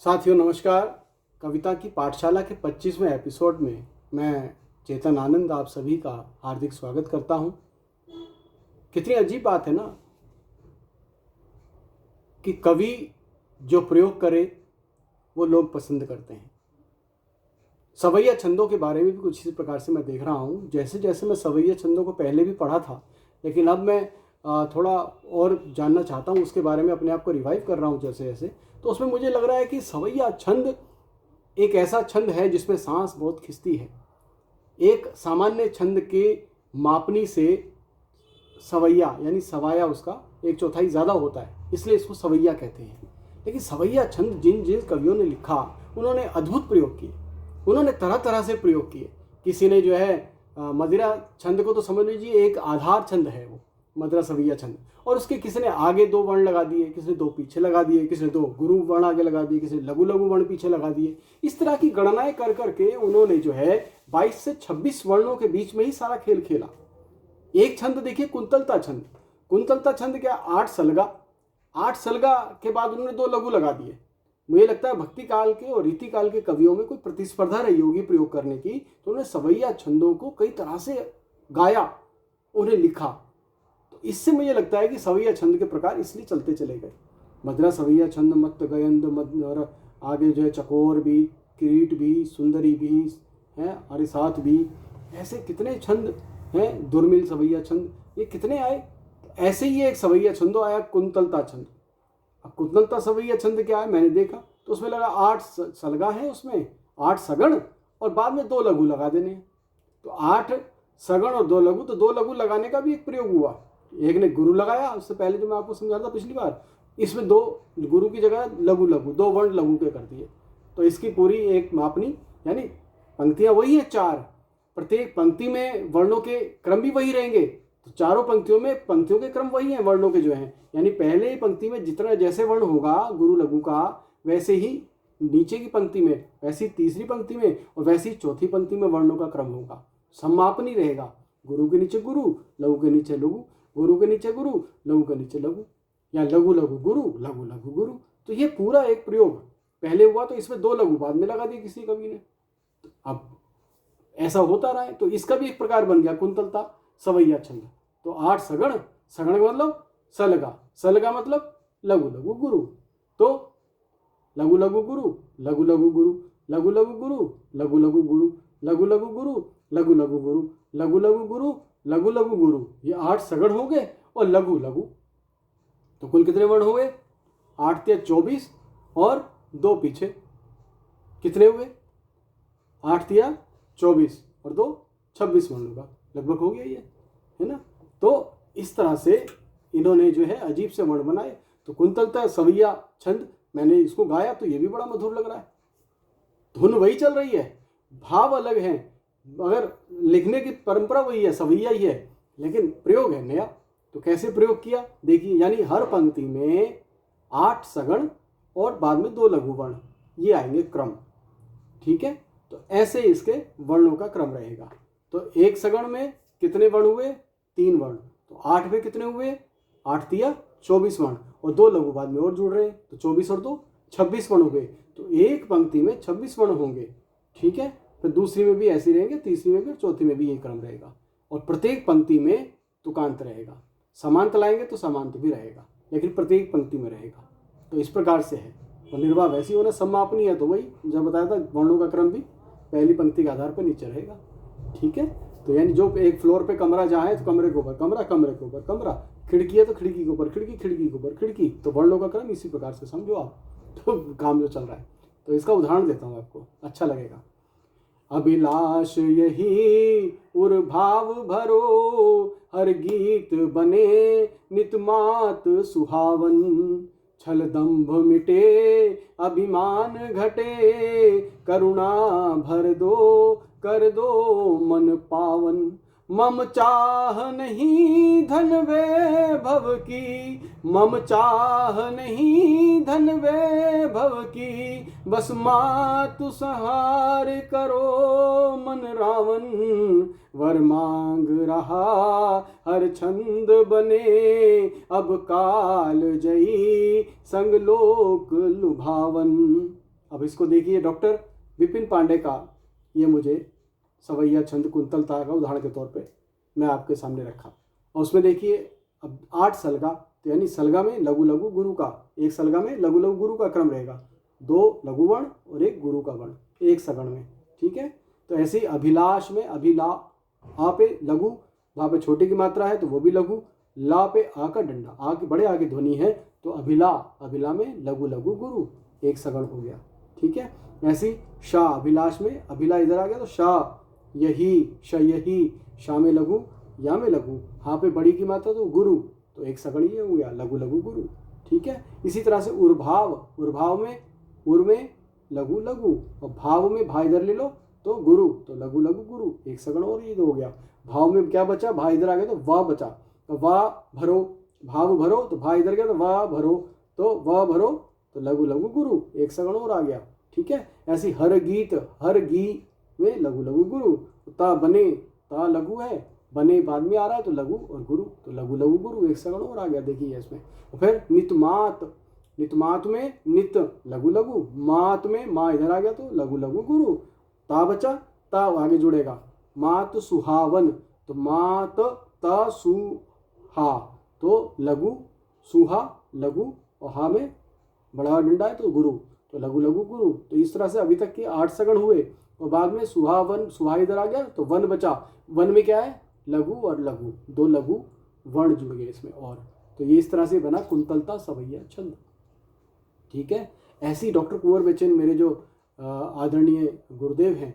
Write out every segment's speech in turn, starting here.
साथियों नमस्कार। कविता की पाठशाला के 25वें एपिसोड में मैं चेतन आनंद आप सभी का हार्दिक स्वागत करता हूं। कितनी अजीब बात है ना कि कवि जो प्रयोग करे वो लोग पसंद करते हैं। सवैया छंदों के बारे में भी कुछ इसी प्रकार से मैं देख रहा हूं। जैसे जैसे मैं सवैया छंदों को पहले भी पढ़ा था, लेकिन अब मैं थोड़ा और जानना चाहता हूं उसके बारे में, अपने आप को रिवाइव कर रहा हूं जैसे जैसे। तो उसमें मुझे लग रहा है कि सवैया छंद एक ऐसा छंद है जिसमें सांस बहुत खिंचती है। एक सामान्य छंद के मापनी से सवैया यानी सवाया उसका एक चौथाई ज़्यादा होता है, इसलिए इसको सवैया कहते हैं। लेकिन सवैया छंद जिन जिन कवियों ने लिखा उन्होंने अद्भुत प्रयोग किए, उन्होंने तरह तरह से प्रयोग किए। किसी ने जो है मदिरा छंद को तो समझ लीजिए एक आधार छंद है वो मदिरा सवैया छंद, और उसके किसी ने आगे दो वर्ण लगा दिए, किसी ने दो पीछे लगा दिए, किसी ने दो गुरु वर्ण आगे लगा दिए, किसी ने लघु लघु वर्ण पीछे लगा दिए। इस तरह की गणनाएं कर करके उन्होंने जो है 22 से 26 वर्णों के बीच में ही सारा खेल खेला। एक छंद देखिए कुंतलता छंद। कुंतलता छंद क्या, 8 सलगा, 8 सलगा के बाद उन्होंने दो लघु लगा दिए। मुझे लगता है भक्ति काल के और रीति काल के कवियों में कोई प्रतिस्पर्धा रही होगी प्रयोग करने की, तो उन्होंने सवैया छंदों को कई तरह से गाया, उन्हें लिखा। तो इससे मुझे लगता है कि सवैया छंद के प्रकार इसलिए चलते चले गए। मद्रा सवैया छंद, मत गयंद और आगे जो है चकोर भी, किरीट भी, सुंदरी भी हैं, अरिसात भी, ऐसे कितने छंद हैं। दुर्मिल सवैया छंद, ये कितने आए। ऐसे ही एक सवैया छंदो आया कुंतलता छंद। अब कुंतलता सवैया छंद क्या है, मैंने देखा तो उसमें लगा 8 सलगा है, उसमें 8 सगण और बाद में 2 लघु लगा देने हैं। तो 8 सगण और 2 लघु, तो 2 लघु लगाने का भी एक प्रयोग हुआ। एक ने गुरु लगाया, उससे पहले जो मैं आपको समझा था पिछली बार, इसमें 2 गुरु की जगह लघु लघु, 2 वर्ण लघु के कर दिए। तो इसकी पूरी एक मापनी, यानी पंक्तियां वही है 4, प्रत्येक पंक्ति में वर्णों के क्रम भी वही रहेंगे। तो चारों पंक्तियों में पंक्तियों के क्रम वही हैं वर्णों के जो हैं, यानी पहले ही पंक्ति में जितना जैसे वर्ण होगा गुरु लघु का, वैसे ही नीचे की पंक्ति में, वैसी तीसरी पंक्ति में और वैसी चौथी पंक्ति में वर्णों का क्रम होगा। समापनी रहेगा, गुरु के नीचे गुरु, लघु के नीचे लघु, गुरु के नीचे गुरु, लघु के नीचे लघु, या लघु लघु गुरु, लघु लघु गुरु। तो ये पूरा एक प्रयोग पहले हुआ, तो इसमें 2 लघु बाद में लगा दिए किसी कवि ने। तो अब ऐसा होता रहा है, तो इसका भी एक प्रकार बन गया कुंतलता सवैया छंद। तो 8 सगण, सगण का मतलब सलगा, सलगा मतलब लघु लघु गुरु, तो लघु लघु गुरु, लघु लघु गुरु, लघु लघु गुरु, लघु लघु गुरु, लघु लघु गुरु, लघु लघु गुरु, लघु लघु गुरु, लघु लघु गुरु। ये 8 सगण हो गए और लघु लघु। तो कुल कितने वर्ण हो गए, 8 या 24 और 2 पीछे, कितने हुए 8 या 24 और 2 26 वर्णों का लगभग हो गया ये, है ना। तो इस तरह से इन्होंने जो है अजीब से वर्ण बनाए। तो कुंतलता सवैया छंद मैंने इसको गाया तो ये भी बड़ा मधुर लग रहा है। धुन वही चल रही है, भाव अलग है, मगर लिखने की परंपरा वही है, सवैया ही है, लेकिन प्रयोग है नया। तो कैसे प्रयोग किया देखिए, यानी हर पंक्ति में 8 सगण और बाद में 2 लघु वर्ण, ये आएंगे क्रम, ठीक है। तो ऐसे इसके वर्णों का क्रम रहेगा। तो एक सगण में कितने वर्ण हुए, 3 वर्ण, तो 8 में कितने हुए, 8 तिया 24 वर्ण, और 2 लघु बाद में और जुड़ रहे हैं, तो 24 और 2 26 वर्ण हुए। तो एक पंक्ति में 26 वर्ण होंगे, ठीक है। फिर दूसरी में भी ऐसे रहेंगे, तीसरी में भी और चौथी में भी यही क्रम रहेगा, और प्रत्येक पंक्ति में तुकांत रहेगा। समांत लाएंगे तो समांत भी रहेगा, लेकिन प्रत्येक पंक्ति में रहेगा। तो इस प्रकार से है। और निर्वाह वैसी होना समापनी है, तो वही जब बताया था वर्णों का क्रम भी पहली पंक्ति के आधार पर नीचे रहेगा, ठीक है। तो यानी जो एक फ्लोर पे कमरा जहाँ है तो कमरे के ऊपर कमरा, कमरे के ऊपर कमरा, खिड़की है तो खिड़की के ऊपर खिड़की, खिड़की के ऊपर खिड़की। तो वर्णों का क्रम इसी प्रकार से समझो आप, तो काम जो चल रहा है। तो इसका उदाहरण देता हूँ आपको, अच्छा लगेगा। अभिलाष यही उर भाव भरो, हर गीत बने नितमात सुहावन। छल दंभ मिटे अभिमान घटे, करुणा भर दो कर दो मन पावन। मम चाह नहीं धन वैभव की, मम चाह नहीं धन वैभव की, बस मातु सहार करो मन रावण। वर मांग रहा हर छंद बने, अब काल जई संग लोक लुभावन। अब इसको देखिए, डॉक्टर विपिन पांडे का ये मुझे सवैया छंद कुंतलता का उदाहरण के तौर पे मैं आपके सामने रखा। और उसमें देखिए अब 8 सलगा, तो यानी सलगा में लघु लघु गुरु का, एक सलगा में लघु लघु गुरु का क्रम रहेगा, 2 लघु वर्ण और 1 गुरु का वर्ण एक सगण में, ठीक है। तो ऐसे ही अभिलाष में अभिला, आ पे लघु, वहाँ पे छोटी की मात्रा है तो वो भी लघु, ला पे आ का डंडा, आ के बड़े आगे ध्वनि है तो अभिला, अभिला में लघु लघु गुरु एक सगण हो गया, ठीक है। ऐसी शाह, अभिलाष में अभिला इधर आ गया तो शाह यही, श यही, शाह में लघु, या में लघु, हाँ पे बड़ी की मात्रा तो गुरु, तो एक सगण ये हो गया लघु लघु गुरु, ठीक है। इसी तरह से उर्भाव, उर्भाव में उर में लघु लघु और भाव में भा इधर ले लो तो गुरु, तो लघु लघु गुरु एक सगण और ये हो गया। भाव में क्या बचा, भा इधर आ गया तो वाह बचा, तो वाह भरो, भाव भरो तो भा इधर गया तो वाह भरो, तो वाह भरो तो लघु लघु गुरु एक सगण और आ गया, ठीक है। ऐसी हर गीत, हर गी में लघु लघु गुरु, ता बने, ता लघु है, बने बाद में आ रहा है तो लघु और गुरु, तो लघु लघु गुरु एक सगण और आ गया, देखिए इसमें। और फिर नितमात, नितमात में नित लघु लघु, मात में माँ इधर आ गया तो लघु लघु गुरु, ता बचा, ता आगे जुड़ेगा, मात सुहावन, तो मात ता सुहा तो लघु, सुहा लघु और हा में बड़ा डंडा है तो गुरु, तो लघु लघु गुरु। तो इस तरह से अभी तक के 8 सगण हुए और बाद में सुहावन, सुहा इधर आ गया तो वन बचा, वन में क्या है लघु और लघु, 2 लघु वर्ण जुड़ गए इसमें। और तो ये इस तरह से बना कुंतलता सवैया छंद, ठीक है। ऐसी डॉक्टर कुंवर बेचैन मेरे जो आदरणीय गुरुदेव हैं,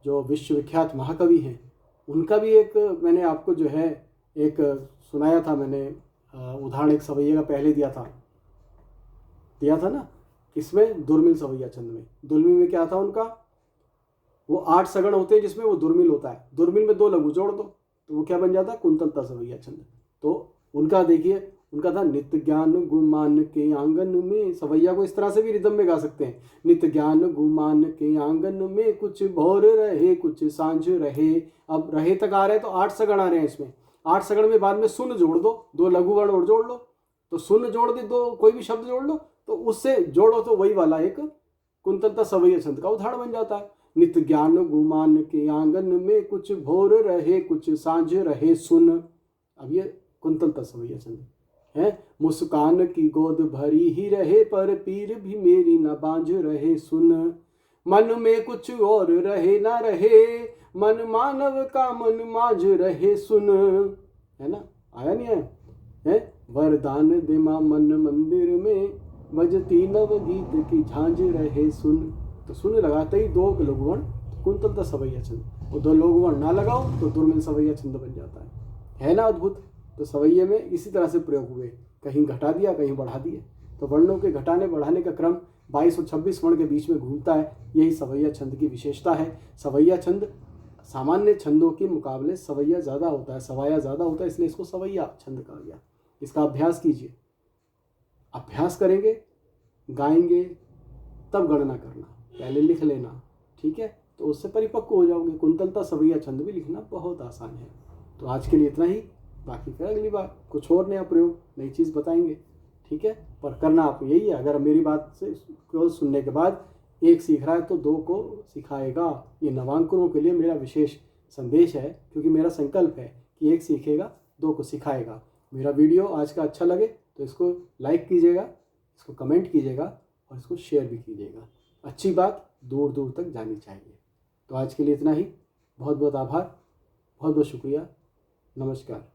जो विश्वविख्यात महाकवि हैं, उनका भी एक मैंने आपको जो है एक सुनाया था, मैंने उदाहरण एक सवैया का पहले दिया था ना, इसमें दुर्मिल सवैया छंद में। दुर्मिल में क्या था उनका, वो 8 सगण होते हैं जिसमें वो दुर्मिल होता है, दुर्मिल में 2 लघु जोड़ दो तो वो क्या बन जाता है कुंतलता सवैया छंद। तो उनका देखिए, उनका था नित्य ज्ञान गुमान के आंगन में, सवैया को इस तरह से भी रिदम में गा सकते हैं, नित्य ज्ञान गुमान के आंगन में, कुछ भोर रहे कुछ सांझ रहे। अब रहे तक आ रहे हैं तो 8 सगण आ रहे हैं इसमें, 8 सगण में बाद में सुन जोड़ दो, 2 लघु वर्ण और जोड़ लो, तो सुन जोड़ दे, 2 कोई भी शब्द जोड़ लो तो उससे जोड़ो तो वही वाला एक कुंतलता सवैया छंद का उदाहरण बन जाता है। नित्य ज्ञान गुमान के आंगन में, कुछ भोर रहे कुछ सांझ रहे सुन, अब ये कुंतलता सवैया छंद है। मुस्कान की गोद भरी ही रहे पर पीर भी मेरी न बांझ रहे सुन, मन में कुछ और रहे ना रहे, मन मानव का मन मांझ रहे सुन, है ना, आया नहीं आया है। वरदान दे मां मन मंदिर में, बजती नव गीत की झांझ रहे सुन, तो सुन लगाते ही 2 लघु वर्ण कुंतलता सवैया छंद, और 2 लघु वर्ण ना लगाओ तो दुर्मिल सवैया छंद बन जाता है ना अद्भुत। तो सवैये में इसी तरह से प्रयोग हुए, कहीं घटा दिया कहीं बढ़ा दिए, तो वर्णों के घटाने बढ़ाने का क्रम 22 और 26 वर्ण के बीच में घूमता है, यही सवैया छंद की विशेषता है। सवैया छंद सामान्य छंदों के मुकाबले सवैया ज़्यादा होता है, सवाया ज़्यादा होता है, इसलिए इसको सवैया छंद कहा गया। इसका अभ्यास कीजिए, अभ्यास करेंगे गाएंगे तब गणना करना, पहले लिख लेना, ठीक है, तो उससे परिपक्व हो जाओगे। कुंतलता सवैया छंद भी लिखना बहुत आसान है। तो आज के लिए इतना ही, बाकी फिर अगली बार कुछ और नया प्रयोग नई चीज़ बताएंगे, ठीक है। पर करना आपको यही है, अगर मेरी बात से केवल सुनने के बाद 1 सीख रहा है तो 2 को सिखाएगा। ये नवांकुरों के लिए मेरा विशेष संदेश है, क्योंकि मेरा संकल्प है कि 1 सीखेगा 2 को सिखाएगा। मेरा वीडियो आज का अच्छा लगे तो इसको लाइक कीजिएगा, इसको कमेंट कीजिएगा और इसको शेयर भी कीजिएगा। अच्छी बात दूर दूर तक जानी चाहिए। तो आज के लिए इतना ही, बहुत बहुत आभार, बहुत बहुत शुक्रिया, नमस्कार।